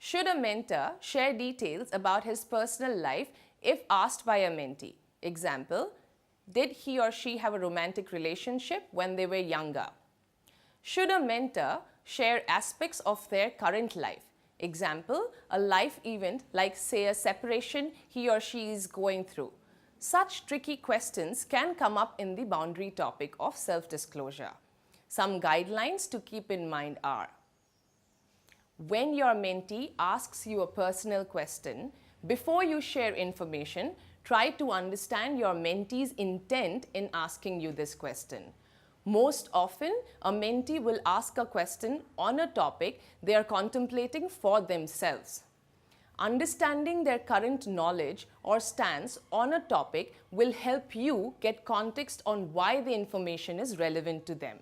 Should a mentor share details about his personal life if asked by a mentee? Example, did he or she have a romantic relationship when they were younger? Should a mentor share aspects of their current life? Example, a life event like, say, a separation he or she is going through. Such tricky questions can come up in the boundary topic of self-disclosure. Some guidelines to keep in mind are: when your mentee asks you a personal question, before you share information, try to understand your mentee's intent in asking you this question. Most often, a mentee will ask a question on a topic they are contemplating for themselves. Understanding their current knowledge or stance on a topic will help you get context on why the information is relevant to them.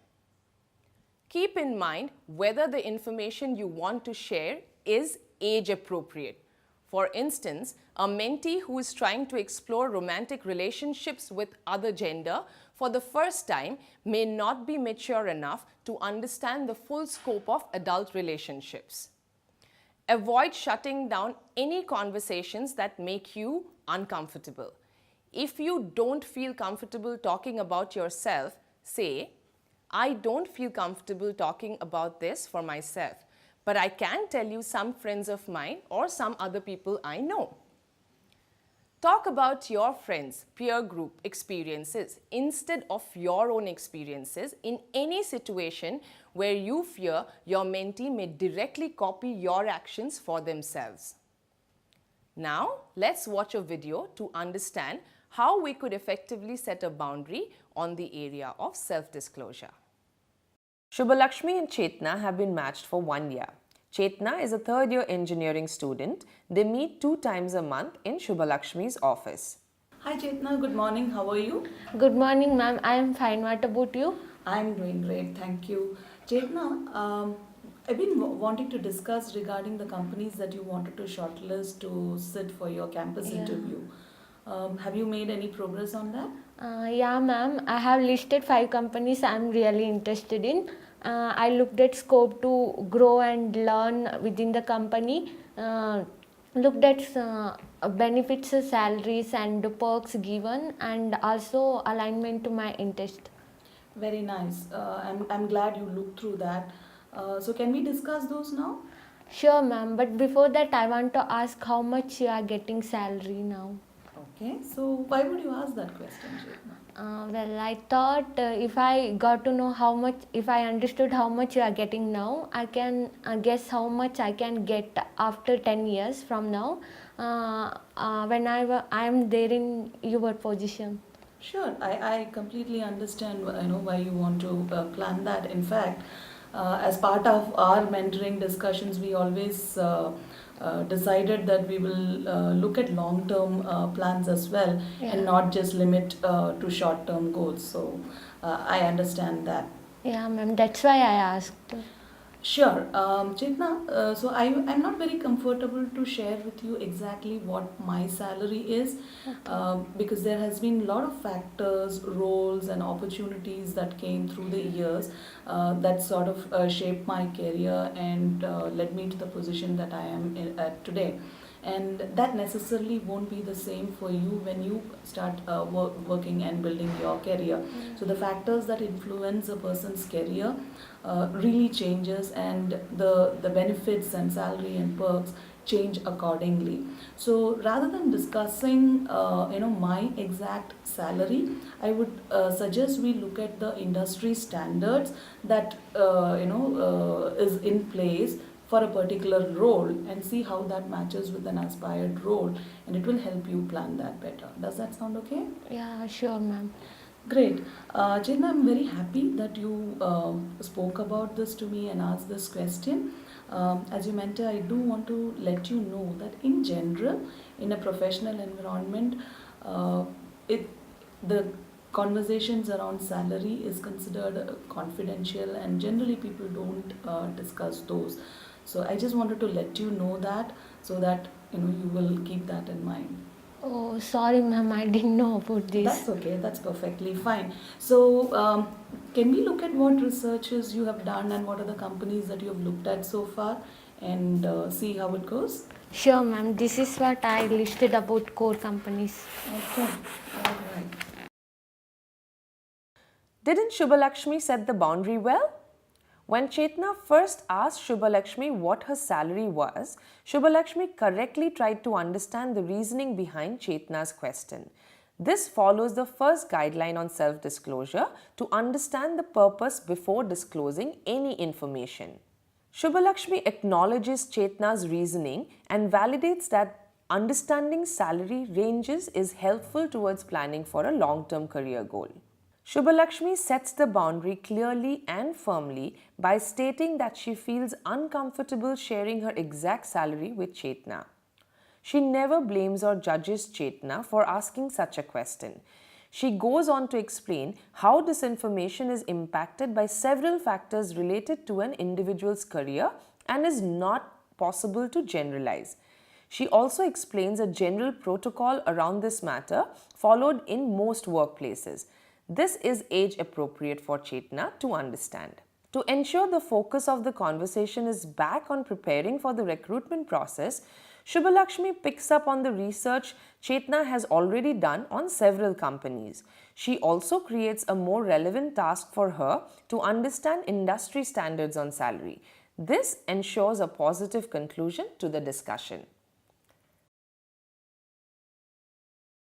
Keep in mind whether the information you want to share is age appropriate. For instance, a mentee who is trying to explore romantic relationships with other gender for the first time may not be mature enough to understand the full scope of adult relationships. Avoid shutting down any conversations that make you uncomfortable. If you don't feel comfortable talking about yourself, say, I don't feel comfortable talking about this for myself, but I can tell you some friends of mine or some other people I know. Talk about your friends' peer group experiences instead of your own experiences in any situation where you fear your mentee may directly copy your actions for themselves. Now, let's watch a video to understand how we could effectively set a boundary on the area of self-disclosure. Shubhalakshmi and Chetna have been matched for 1 year. Chetna is a third-year engineering student. They meet 2 times a month in Shubhalakshmi's office. Hi Chetna, good morning. How are you? Good morning, ma'am. I am fine. What about you? I'm doing great, thank you. Chetna, I've been wanting to discuss regarding the companies that you wanted to shortlist to sit for your campus interview. Have you made any progress on that? Yeah, ma'am. I have listed 5 companies I am really interested in. I looked at scope to grow and learn within the company. Looked at benefits, salaries, and perks given, and also alignment to my interest. Very nice. I'm glad you looked through that. So can we discuss those now? Sure, ma'am. But before that, I want to ask how much you are getting salary now. Okay, so why would you ask that question, Chetna? Well, I thought if I got to know how much, if I understood how much you are getting now, I can guess how much I can get after 10 years from now when I am there in your position. Sure, I completely understand why you want to plan that. In fact, as part of our mentoring discussions, we always decided that we will look at long-term plans as well and not just limit to short-term goals. So I understand that. Yeah, ma'am. That's why I asked. Sure. Chetna, I'm not very comfortable to share with you exactly what my salary is because there has been a lot of factors, roles and opportunities that came through the years that sort of shaped my career and led me to the position that I am at today. And that necessarily won't be the same for you when you start working and building your career. So the factors that influence a person's career really changes, and the benefits and salary and perks change accordingly. So rather than discussing my exact salary, I would suggest we look at the industry standards that is in place for a particular role and see how that matches with an aspired role, and it will help you plan that better. Does that sound okay? Yeah, sure, ma'am. Great. Chetna, I'm very happy that you spoke about this to me and asked this question. As your mentor, I do want to let you know that in general, in a professional environment, the conversations around salary is considered confidential, and generally people don't discuss those. So I just wanted to let you know that, so that you will keep that in mind. Oh, sorry, ma'am. I didn't know about this. That's okay, that's perfectly fine. So, can we look at what researches you have done and what are the companies that you have looked at so far? and see how it goes? Sure, ma'am. This is what I listed about core companies. Okay, all right. Didn't Shubhalakshmi set the boundary well? When Chetna first asked Shubhalakshmi what her salary was, Shubhalakshmi correctly tried to understand the reasoning behind Chetna's question. This follows the first guideline on self-disclosure to understand the purpose before disclosing any information. Shubhalakshmi acknowledges Chetna's reasoning and validates that understanding salary ranges is helpful towards planning for a long-term career goal. Shubhalakshmi sets the boundary clearly and firmly by stating that she feels uncomfortable sharing her exact salary with Chetna. She never blames or judges Chetna for asking such a question. She goes on to explain how this information is impacted by several factors related to an individual's career and is not possible to generalize. She also explains a general protocol around this matter followed in most workplaces. This is age appropriate for Chetna to understand. To ensure the focus of the conversation is back on preparing for the recruitment process, Shubhalakshmi picks up on the research Chetna has already done on several companies. She also creates a more relevant task for her to understand industry standards on salary. This ensures a positive conclusion to the discussion.